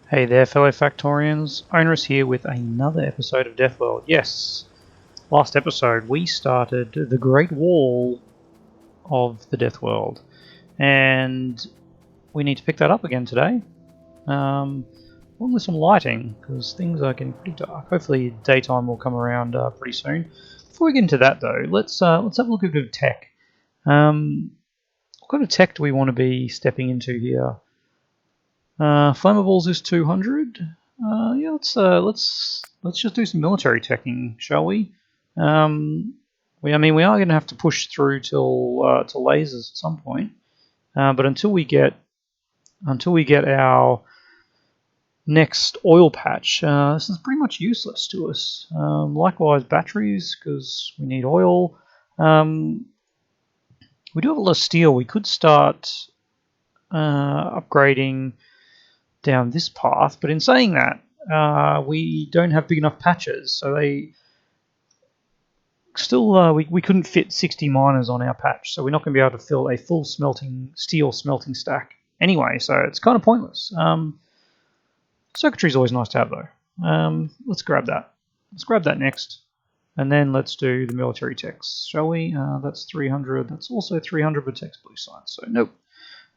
Hey there, fellow Factorians. Onerous here with another episode of Deathworld. Yes, last episode we started the Great Wall of the Deathworld, and we need to pick that up again today. Along with some lighting, because things are getting pretty dark. Hopefully, daytime will come around pretty soon. Before we get into that, though, let's have a look at a bit of tech. What kind of tech do we want to be stepping into here? Flammables is 200. Yeah, let's just do some military teching, shall we? I mean, we are going to have to push through till lasers at some point. But until we get our next oil patch, this is pretty much useless to us. Likewise, batteries, because we need oil. We do have a lot of steel. We could start upgrading down this path, but in saying that, we don't have big enough patches, so they still we couldn't fit 60 miners on our patch, so we're not going to be able to fill a full steel smelting stack anyway, so it's kind of pointless. Circuitry is always nice to have, though. Let's grab that next, and then let's do the military techs, shall we? That's 300. That's also 300, but tech's blue science, so nope.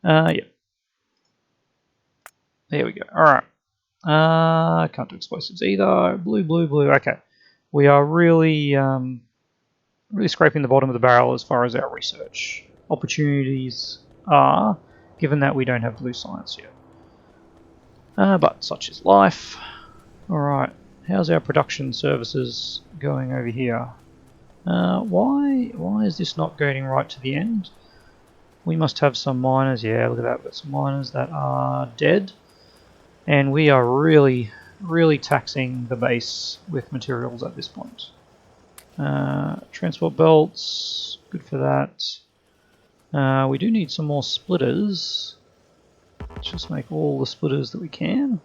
Yeah. There we go. Alright. Can't do explosives either. Blue. Okay. We are really scraping the bottom of the barrel as far as our research opportunities are, given that we don't have blue science yet. But such is life. Alright. How's our production services going over here? Why is this not going right to the end? We must have some miners. Yeah, look at that. We've got some miners that are dead. And we are really taxing the base with materials at this point. Transport belts, good for that. We do need some more splitters. Let's just make all the splitters that we can.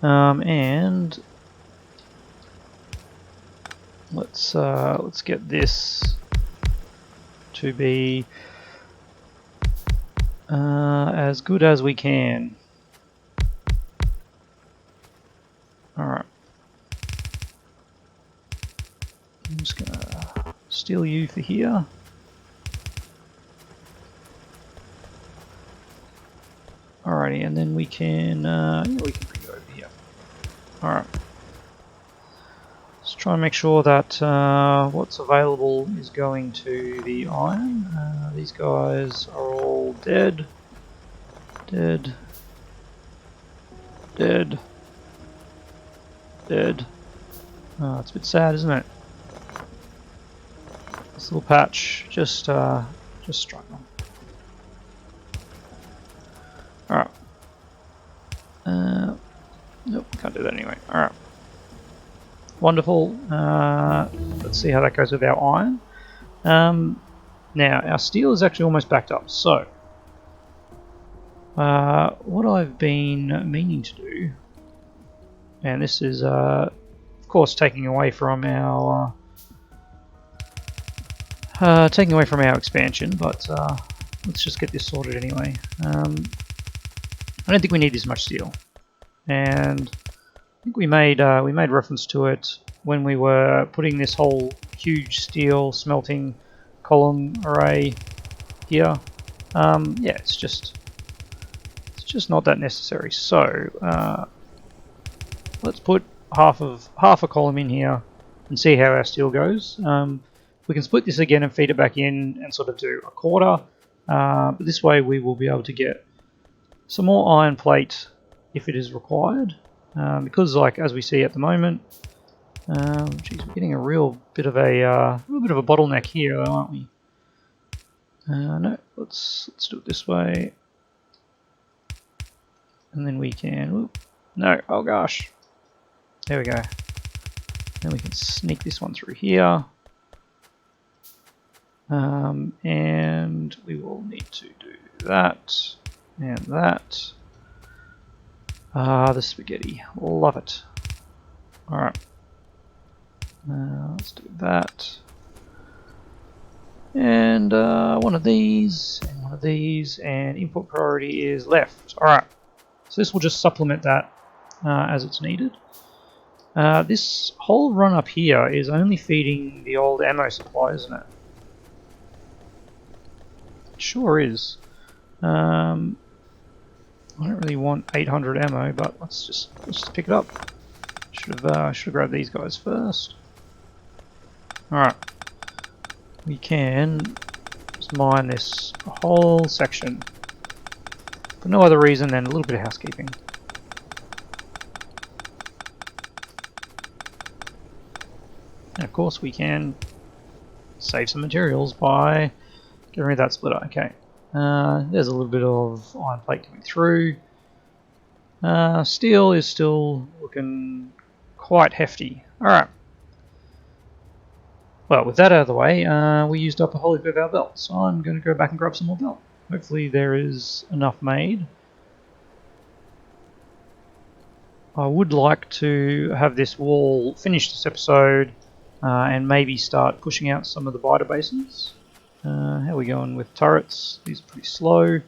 And let's get this to be as good as we can. Alright. I'm just gonna steal you for here. Alrighty, and then we can bring you over here. Alright. Let's try and make sure that what's available is going to the iron. These guys are all dead. Dead. Oh, it's a bit sad, isn't it? This little patch just struggling. Alright. Nope, can't do that anyway. Alright. Wonderful. Let's see how that goes with our iron. Now, our steel is actually almost backed up, so what I've been meaning to do, and this is of course taking away from our expansion, but let's just get this sorted anyway. I don't think we need this much steel, and I think we made reference to it when we were putting this whole huge steel smelting column array here. Yeah, it's just not that necessary. So let's put half a column in here and see how our steel goes. We can split this again and feed it back in and sort of do a quarter. But this way we will be able to get some more iron plate if it is required. Because, like as we see at the moment, geez, we're getting a real bit of a bottleneck here, aren't we? No, let's do it this way, and then we can. Whoop, no, oh gosh, there we go. Then we can sneak this one through here, and we will need to do that and that. The spaghetti, love it. Alright, let's do that. And one of these, and input priority is left. Alright. So this will just supplement that as it's needed. This whole run up here is only feeding the old ammo supply, isn't it? It sure is. I don't really want 800 ammo, but let's just pick it up. Should have grabbed these guys first. Alright. We can just mine this whole section for no other reason than a little bit of housekeeping. And of course we can save some materials by getting rid of that splitter. Okay. There's a little bit of iron plate coming through. Steel is still looking quite hefty. Alright. Well, with that out of the way, we used up a whole heap of our belt, so I'm going to go back and grab some more belt. Hopefully there is enough made. I would like to have this wall finish this episode and maybe start pushing out some of the biter bases. How are we going with turrets? These are pretty slow.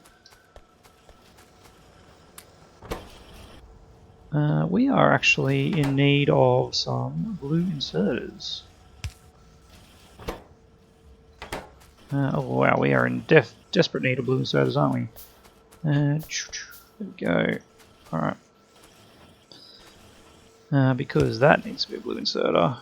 We are actually in need of some blue inserters. Oh wow, we are in desperate need of blue inserters, aren't we? There we go. Alright. Because that needs to be a blue inserter.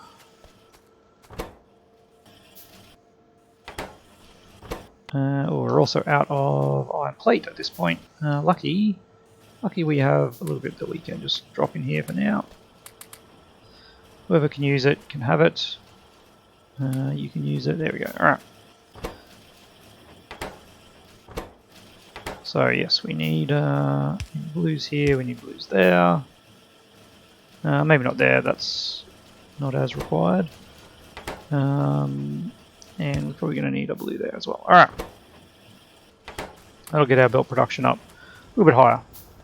We're also out of iron plate at this point. Lucky we have a little bit that we can just drop in here for now. Whoever can use it can have it. You can use it. There we go. Alright. So yes, we need blues here, we need blues there. Maybe not there, that's not as required. And we're probably going to need a blue there as well. Alright. That'll get our belt production up a little bit higher.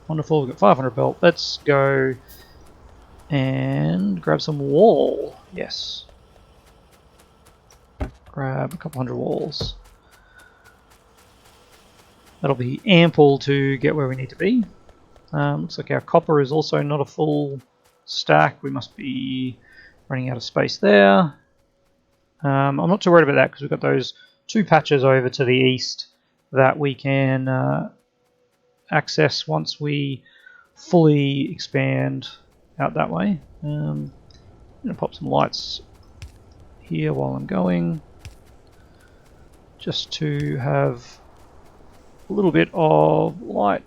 Wonderful, we've got 500 belt. Let's go and grab some wall. Yes. Grab a couple hundred walls. That'll be ample to get where we need to be. Looks like our copper is also not a full stack. We must be running out of space there. I'm not too worried about that because we've got those two patches over to the east that we can access once we fully expand out that way. I'm going to pop some lights here while I'm going, just to have a little bit of light.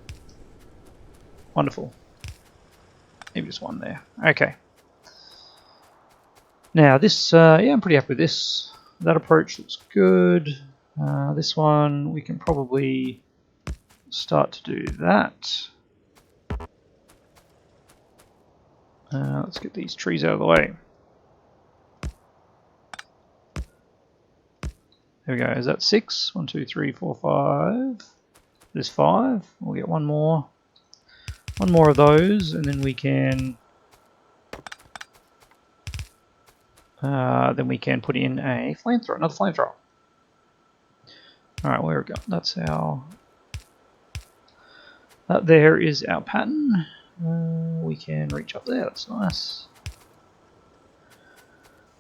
Wonderful. Maybe just one there. Okay. Now this, yeah, I'm pretty happy with this. That approach looks good. This one, we can probably start to do that. Let's get these trees out of the way. There we go. Is that 6? 1, 2, 3, 4, 5. There's 5. We'll get one more of those, and then we can put in a flamethrower, another flamethrower. All right, where we go? That's our. That there is our pattern. We can reach up there. That's nice.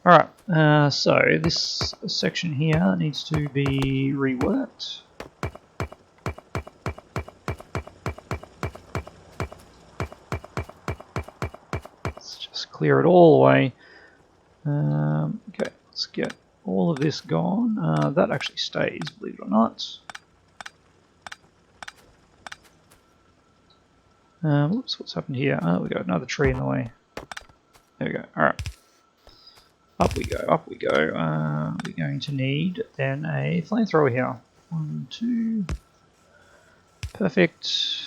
All right. So this section here needs to be reworked. Clear it all away. Okay, let's get all of this gone. That actually stays, believe it or not. Whoops, what's happened here? Oh, we got another tree in the way. There we go. Alright. Up we go, up we go. We're going to need then a flamethrower here. 1, 2. Perfect.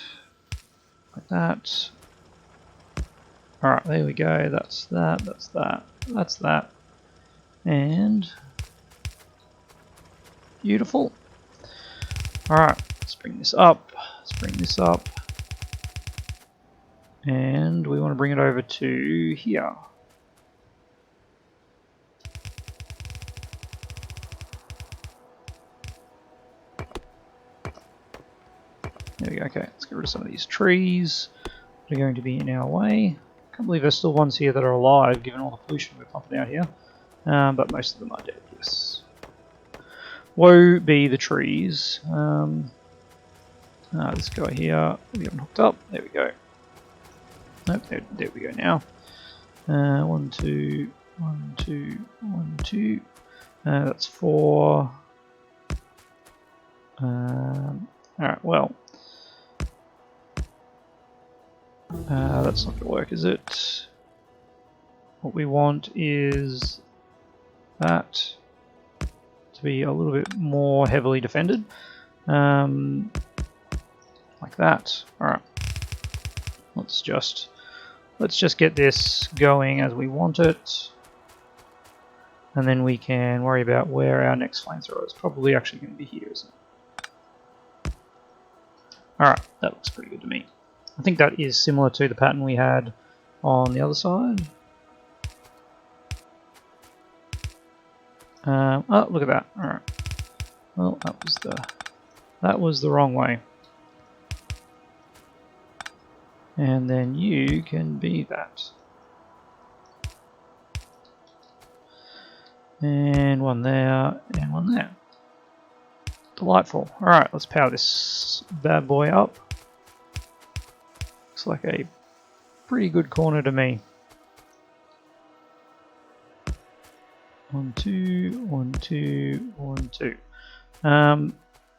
Like that. Alright, there we go. That's that, that's that, that's that. And beautiful. Alright, let's bring this up. Let's bring this up. And we want to bring it over to here. There we go. Okay, let's get rid of some of these trees that are going to be in our way. Can't believe there's still ones here that are alive, given all the pollution we're pumping out here. But most of them are dead, yes. Woe be the trees. This guy here, we haven't hooked up. There we go. Nope, there we go now. 1, 2, 1, 2, 1, 2. That's 4. Alright, well. That's not going to work, is it? What we want is that to be a little bit more heavily defended. Like that. Alright. Let's just get this going as we want it. And then we can worry about where our next flamethrower is. Probably actually going to be here, isn't it? Alright, that looks pretty good to me. I think that is similar to the pattern we had on the other side. Oh, look at that. Alright. Well, that was the wrong way. And then you can be that. And one there, and one there. Delightful. Alright, let's power this bad boy up. Looks like a pretty good corner to me. 1, 2, 1, 2, 1, 2. Yeah, I'm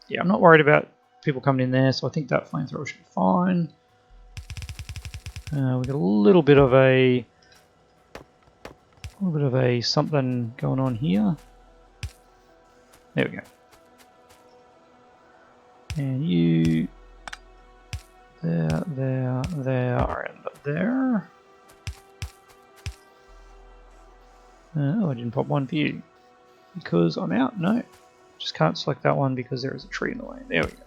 not worried about people coming in there, so I think that flamethrower should be fine. We've got a little bit of a something going on here. There we go. And you there, and there. Oh, I didn't pop one for you because I'm out. No, just can't select that one because there is a tree in the way. There we go.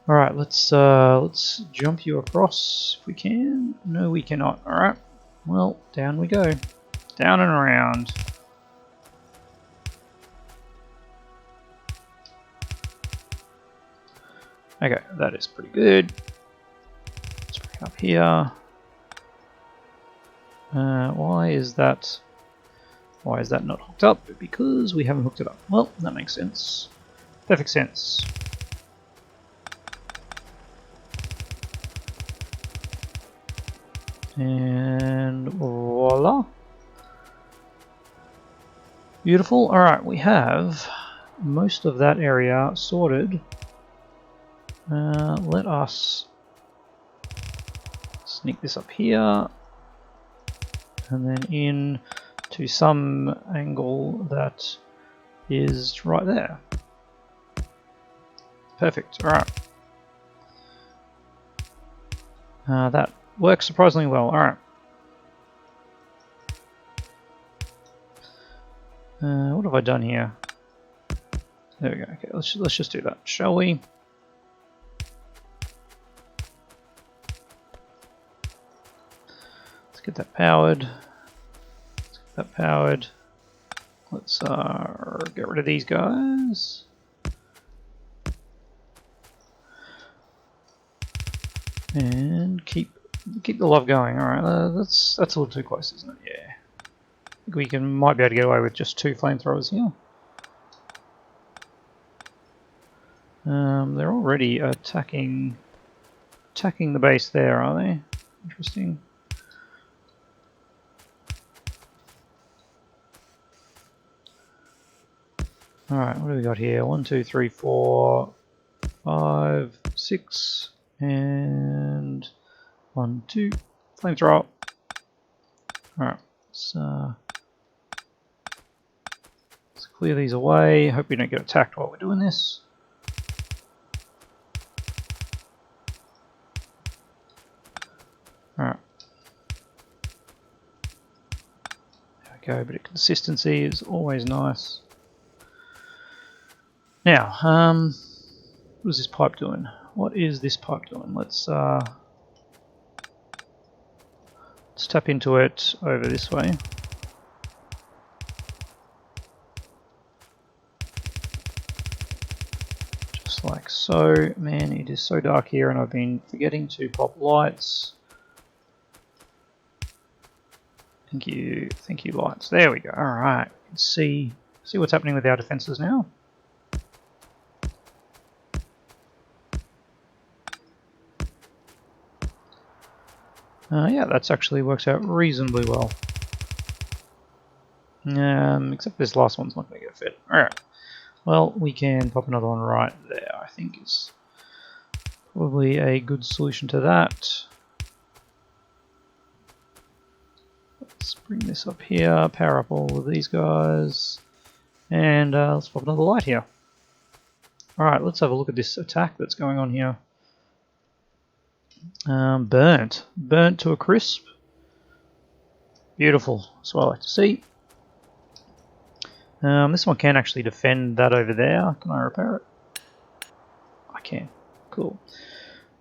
All right, let's jump you across if we can. No, we cannot. All right. Well, down we go. Down and around. Okay, that is pretty good. Let's bring it up here. Why is that not hooked up? Because we haven't hooked it up. Well, that makes sense. Perfect sense. And voila. Beautiful. Alright, we have most of that area sorted. Let us sneak this up here and then in to some angle that is right there. Perfect. Alright. That works surprisingly well. Alright. What have I done here? There we go. Okay, let's just do that, shall we? Let's get that powered. Let's get rid of these guys. And keep the love going. Alright, that's a little too close, isn't it? Yeah. I think we might be able to get away with just 2 flamethrowers here. They're already attacking the base there, are they? Interesting. Alright, what do we got here? 1, 2, 3, 4, 5, 6, and 1, 2. Flamethrower. Alright, let's clear these away. Hope we don't get attacked while we're doing this. Alright. There we go, a bit of consistency is always nice. Now, what is this pipe doing? What is this pipe doing? Let's tap into it over this way. Just like So, man, it is so dark here, and I've been forgetting to pop lights. Thank you, lights. There we go. All right, let's see what's happening with our defenses now. Yeah, that's actually works out reasonably well. Except this last one's not going to get fit. All right. Well, we can pop another one right there. I think is probably a good solution to that. Let's bring this up here, power up all of these guys, and let's pop another light here. Alright, let's have a look at this attack that's going on here. Burnt to a crisp. Beautiful, that's what I like to see. This one can actually defend that over there. Can I repair it? I can. Cool.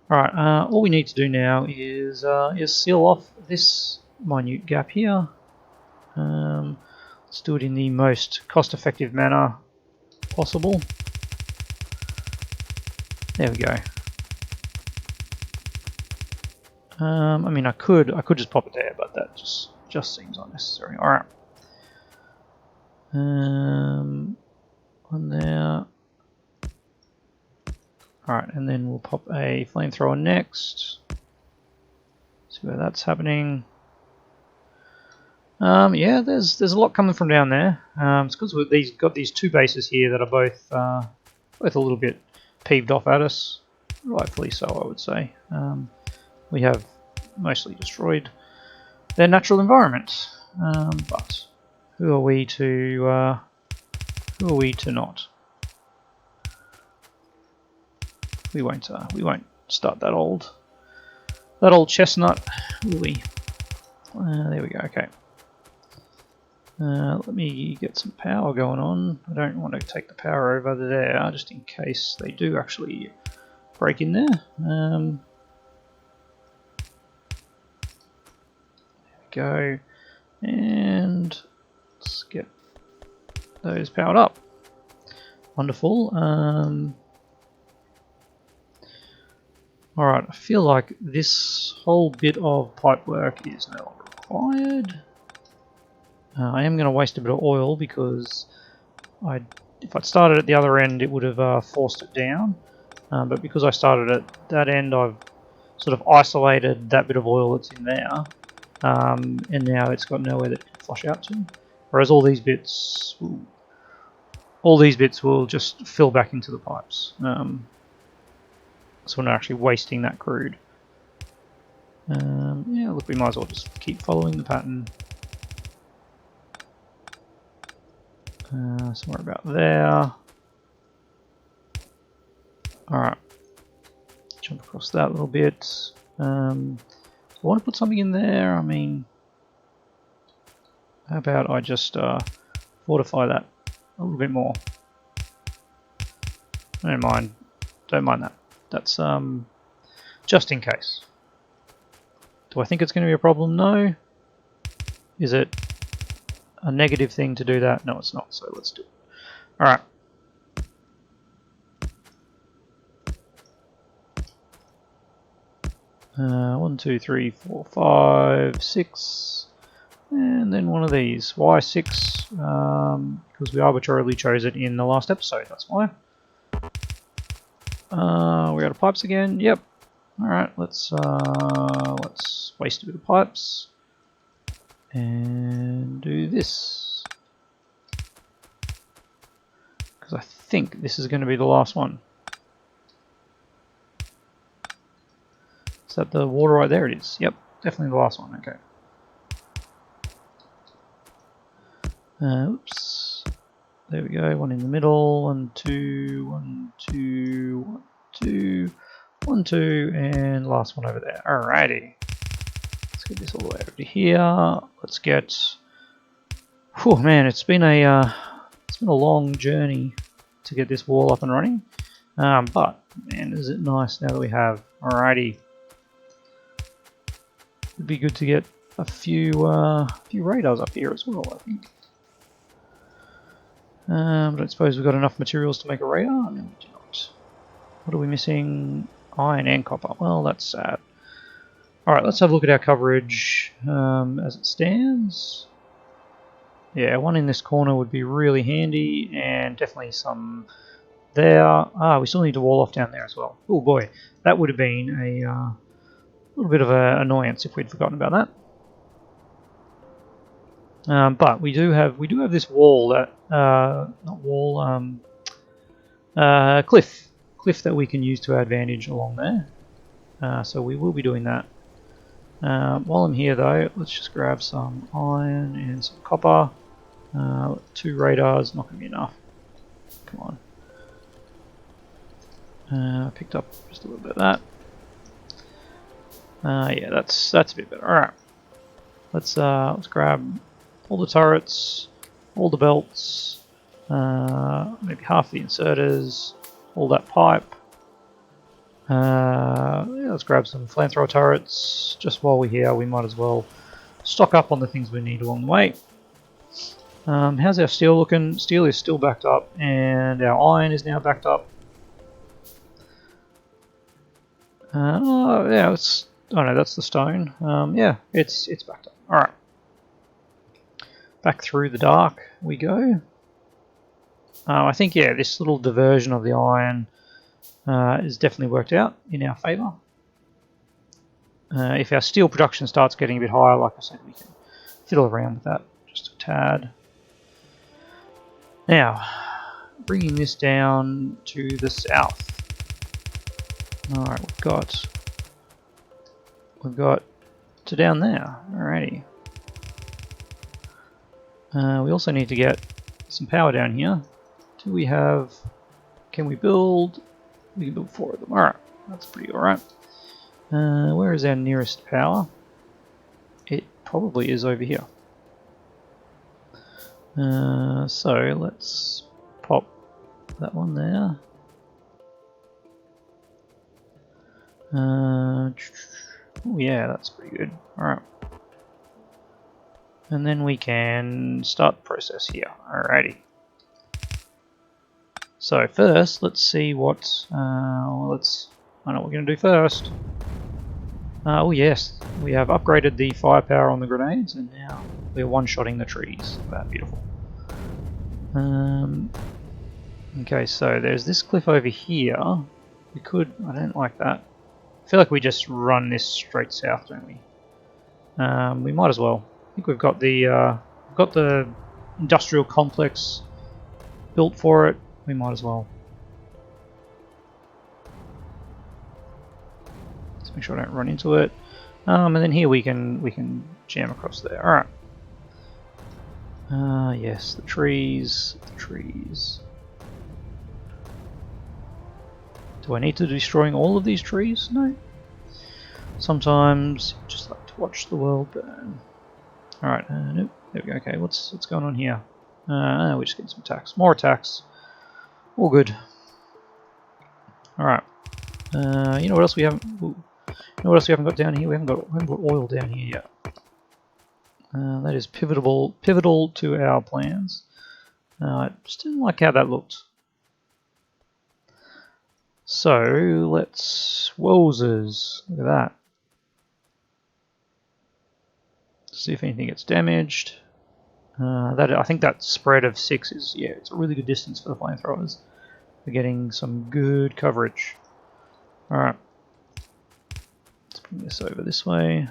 Alright, all we need to do now is seal off this minute gap here. Let's do it in the most cost-effective manner possible. There we go. I mean, I could just pop it there, but that just seems unnecessary. All right. One there. All right, and then we'll pop a flamethrower next. See where that's happening. Yeah, there's a lot coming from down there. It's because we've got these two bases here that are both a little bit peeved off at us, rightfully so, I would say. We have mostly destroyed their natural environment, but who are we to not? We won't start that old chestnut, will we? There we go. Okay. Let me get some power going on. I don't want to take the power over there, just in case they do actually break in there. There we go. And let's get those powered up. Wonderful. Alright, I feel like this whole bit of pipe work is no longer required. I am going to waste a bit of oil because if I'd started at the other end it would have forced it down, but because I started at that end I've sort of isolated that bit of oil that's in there, and now it's got nowhere that it can flush out to, whereas all these bits will just fill back into the pipes, so we're not actually wasting that crude. Yeah, look, we might as well just keep following the pattern. Somewhere about there. Alright. Jump across that little bit. I want to put something in there. I mean, how about I just fortify that a little bit more? I don't mind that. That's just in case. Do I think it's going to be a problem? No. Is it a negative thing to do that? No, it's not, so let's do it. Alright. One, two, three, four, five, six, and then one of these. Why 6? Because we arbitrarily chose it in the last episode, that's why. We're out of pipes again. Yep. Alright, let's waste a bit of pipes and do this, because I think this is going to be the last one. Is that the water right there? It is. Yep, definitely the last one. Okay. Oops. There we go. One in the middle. 1, 2, 1, 2, 1, 2, 1, 2, and last one over there. Alrighty. Let's get this all the way over to here. Let's get. Oh man, it's been a long journey to get this wall up and running. But man, is it nice now that we have. Alrighty. It'd be good to get a few radars up here as well, I think. I don't suppose we've got enough materials to make a radar? No, we do not. What are we missing? Iron and copper. Well, that's sad. Alright, let's have a look at our coverage as it stands. Yeah, one in this corner would be really handy, and definitely some there. We still need to wall off down there as well. Oh boy, that would have been a little bit of an annoyance if we'd forgotten about that. But we do have this wall that not wall cliff that we can use to our advantage along there. So we will be doing that. While I'm here though, let's just grab some iron and some copper. 2 radars, not going to be enough. Come on. Picked up just a little bit of that. Yeah, that's a bit better. All right, let's grab all the turrets, all the belts, maybe half the inserters, all that pipe. Yeah, let's grab some flamethrower turrets. Just while we're here, we might as well stock up on the things we need along the way. How's our steel looking? Steel is still backed up, and our iron is now backed up. Yeah, oh no, that's the stone. Yeah, it's backed up. All right, back through the dark we go. I think yeah, this little diversion of the iron is definitely worked out in our favour. If our steel production starts getting a bit higher, like I said, we can fiddle around with that just a tad. Now, bringing this down to the south. Alright, we've got to down there. Alrighty. We also need to get some power down here. Do we have... Can we build... We can build 4 of them. Alright, that's pretty alright. Where is our nearest power? It probably is over here. So let's pop that one there. Oh yeah, that's pretty good. Alright. And then we can start the process here. Alrighty. So first, let's see what I know what we're going to do first. Oh yes, we have upgraded the firepower on the grenades, and now we're one-shotting the trees. That's beautiful. Okay, so there's this cliff over here. We could... I don't like that. I feel like we just run this straight south, don't we? We might as well. I think we've got the industrial complex built for it. We might as well. Let's make sure I don't run into it. And then here we can jam across there. All right. Yes, the trees. Do I need to be destroying all of these trees? No. Sometimes you just like to watch the world burn. All right. Nope. There we go. Okay. What's going on here? We're just getting some attacks. More attacks. All good. All right. You know what else we haven't? You know what else we haven't got down here? We haven't got oil down here yet. That is pivotal to our plans. I just didn't like how that looked. So let's wowzers. Look at that. See if anything gets damaged. I think that spread of 6 is, yeah, it's a really good distance for the flamethrowers. We're getting some good coverage. Alright. Let's bring this over this way.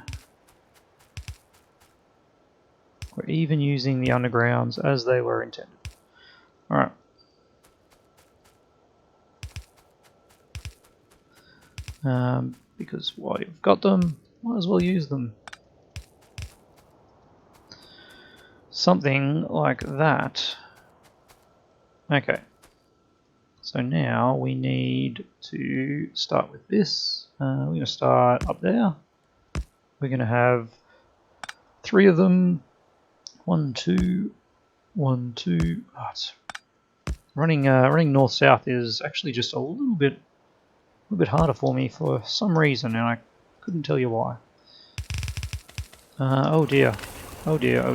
We're even using the undergrounds as they were intended. Alright. Because while you've got them, might as well use them. Something like that. Okay. So now we need to start with this. We're going to start up there. We're going to have 3 of them. 1, 2, 1, 2. Oh, it's running north-south is actually just a little bit harder for me for some reason, and I couldn't tell you why. Oh dear. Oh dear.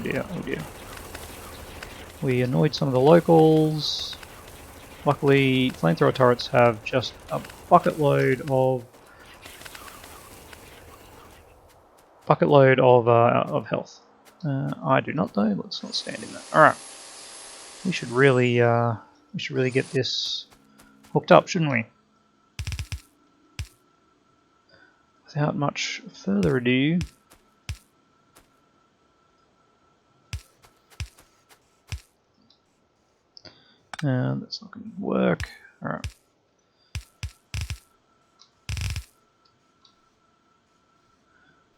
We annoyed some of the locals. Luckily, flamethrower turrets have just a bucket load of health. I do not though. Let's not stand in that. All right, we should really get this hooked up, shouldn't we? Without much further ado. That's not going to work. All right.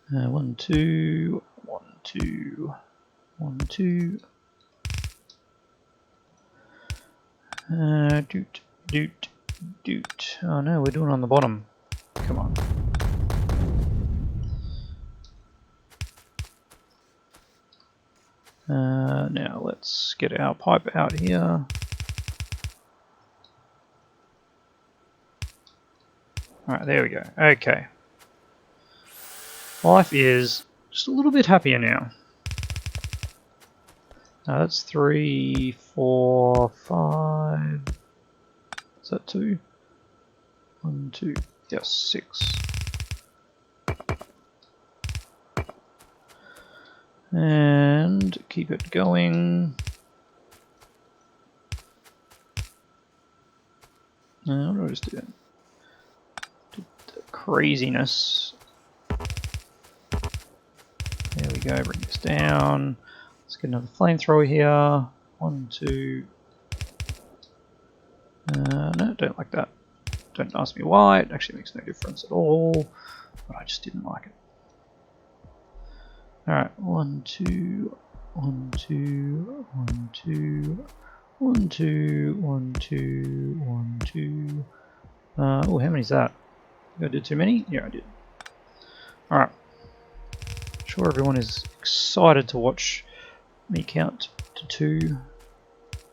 One, two, one, two, one, two. Doot, doot, doot. Oh no, we're doing it on the bottom. Come on. Now let's get our pipe out here. Alright, there we go. Okay. Life is just a little bit happier now. That's 3, 4, 5. Is that 2? 1, 2. Yes, 6. And keep it going. What do I just do? The craziness. There we go, bring this down. Let's get another flamethrower here. 1, 2. No, don't like that. Don't ask me why, it actually makes no difference at all. But I just didn't like it. Alright, 1, 2, 1, 2, 1, 2, 1, 2, 1, 2, 1, 2. Oh, how many is that? Did I do too many? Yeah, I did. Alright. Sure, everyone is excited to watch me count to 2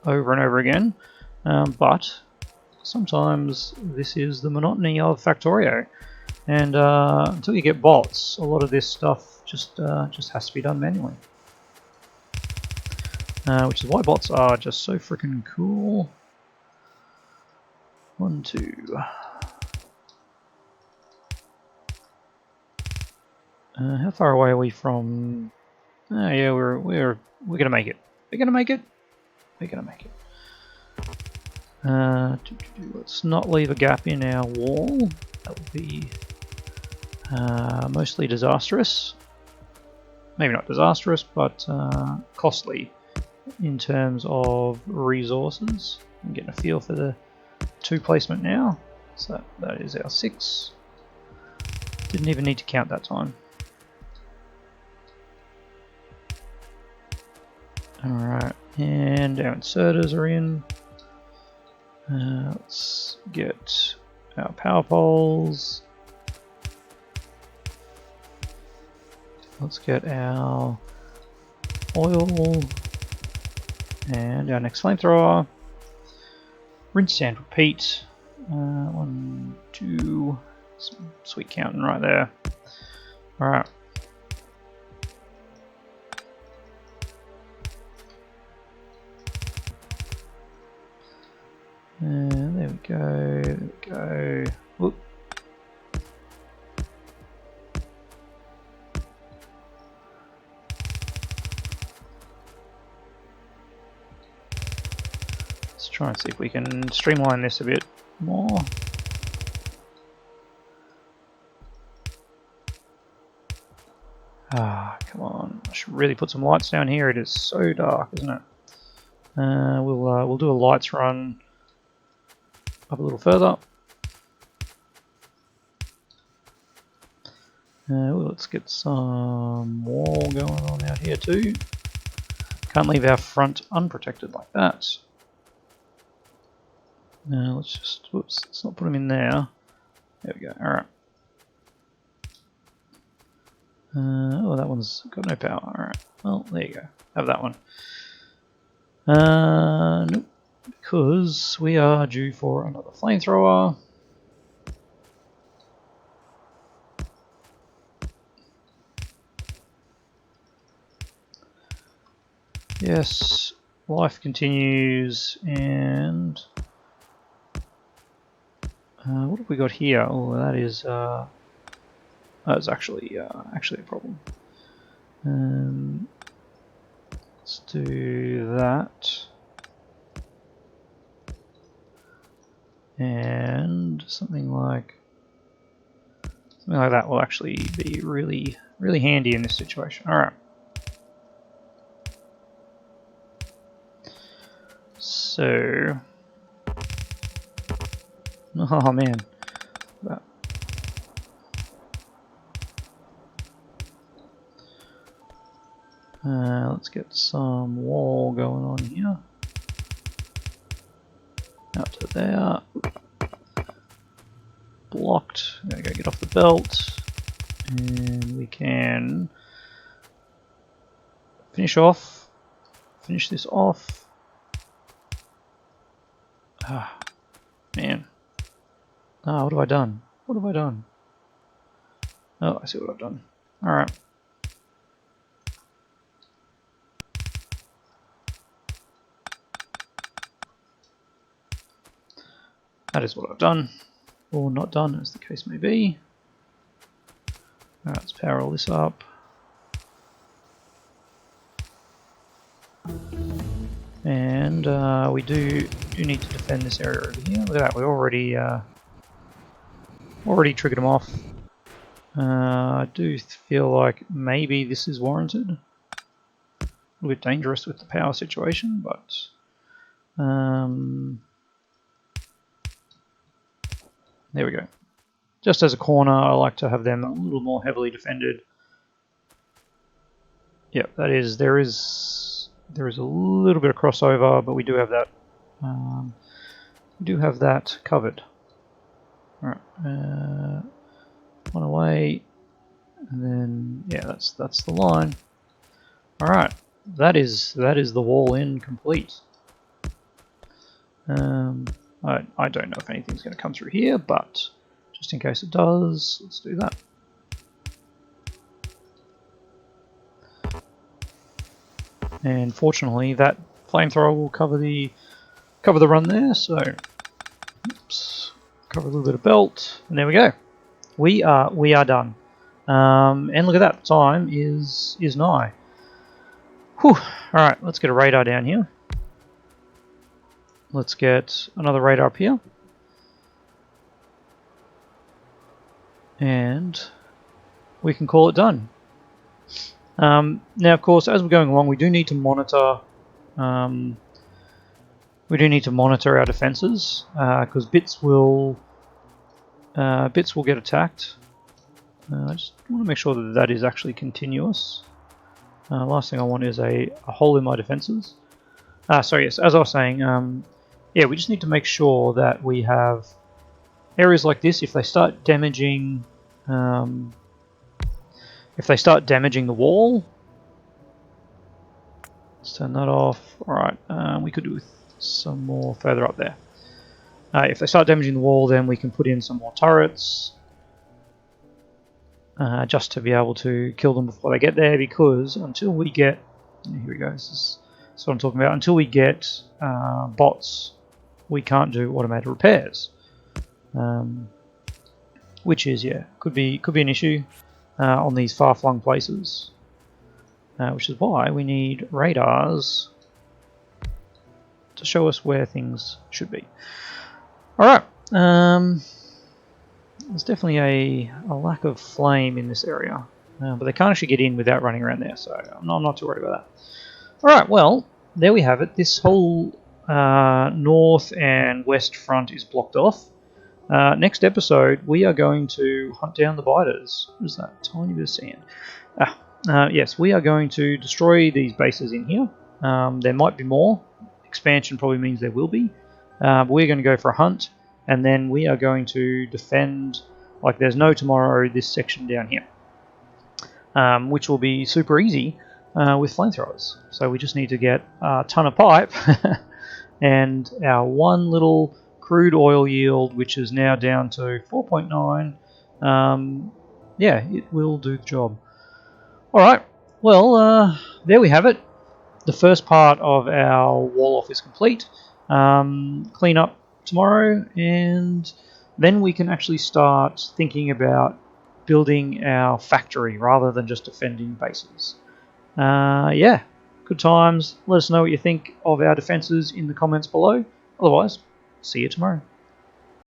over and over again, but sometimes this is the monotony of Factorio, and until you get bots, a lot of this stuff just has to be done manually, which is why bots are just so freaking cool. 1, 2. How far away are we from? Oh yeah, we're gonna make it. We're gonna make it. We're gonna make it. Let's not leave a gap in our wall. That would be mostly disastrous. Maybe not disastrous, but costly in terms of resources. I'm getting a feel for the 2 placement now. So that is our 6. Didn't even need to count that time. Alright, and our inserters are in. Let's get our power poles. Let's get our oil and our next flamethrower. Rinse and repeat. 1, 2. Some sweet counting right there. Alright. There we go, there we go. Whoop. Let's try and see if we can streamline this a bit more. Ah, come on. I should really put some lights down here. It is so dark, isn't it? We'll do a lights run up a little further. Let's get some wall going on out here too. Can't leave our front unprotected like that. Let's just, whoops, let's not put them in there. There we go, alright. Oh, that one's got no power, alright. Well, there you go, have that one. Nope, because we are due for another flamethrower. Yes, life continues, and What have we got here? Oh, that's actually a problem. Let's do that, and something like that will actually be really, really handy in this situation. All right. So, oh man. Let's get some wall going on here. Out to there. Blocked. There we go, get off the belt. And we can finish this off. Ah, man. Ah, what have I done? What have I done? Oh, I see what I've done. Alright. That is what I've done. Or not done, as the case may be. Alright, let's power all this up. And we do need to defend this area over here. Look at that, we already triggered them off. I do feel like maybe this is warranted. A little bit dangerous with the power situation, but there we go. Just as a corner, I like to have them a little more heavily defended. Yep, there is a little bit of crossover, but we do have that. Covered. All right, one away, and then yeah, that's the line. All right, that is the wall in complete. I don't know if anything's going to come through here, but just in case it does, let's do that. And fortunately, that flamethrower will cover the run there. So, oops, cover a little bit of belt, and there we go. We are done. And look at that, time is nigh. Whew. All right, let's get a radar down here. Let's get another radar up here. And we can call it done. Now, of course, as we're going along, we do need to monitor. Our defenses because bits will get attacked. I just want to make sure that is actually continuous. Last thing I want is a hole in my defenses. So yes, as I was saying, yeah, we just need to make sure that we have areas like this. If they start damaging, the wall, let's turn that off. All right, we could do with some more further up there. If they start damaging the wall, then we can put in some more turrets. Just to be able to kill them before they get there, because until we get... Here we go, this is what I'm talking about. Until we get bots, we can't do automated repairs. Which is, yeah, could be an issue on these far-flung places. Which is why we need radars to show us where things should be. Alright, there's definitely a lack of flame in this area, but they can't actually get in without running around there, so I'm not too worried about that. Alright, well, there we have it. This whole north and west front is blocked off. Next episode, we are going to hunt down the biters. What is that? Tiny bit of sand. Yes, we are going to destroy these bases in here. There might be more. Expansion probably means there will be. But we're going to go for a hunt, and then we are going to defend like there's no tomorrow this section down here, which will be super easy with flamethrowers. So we just need to get a ton of pipe and our one little crude oil yield, which is now down to 4.9. Yeah, it will do the job. Alright, well, there we have it. The first part of our wall off is complete. Clean up tomorrow, and then we can actually start thinking about building our factory rather than just defending bases. Yeah, good times. Let us know what you think of our defenses in the comments below. Otherwise, see you tomorrow.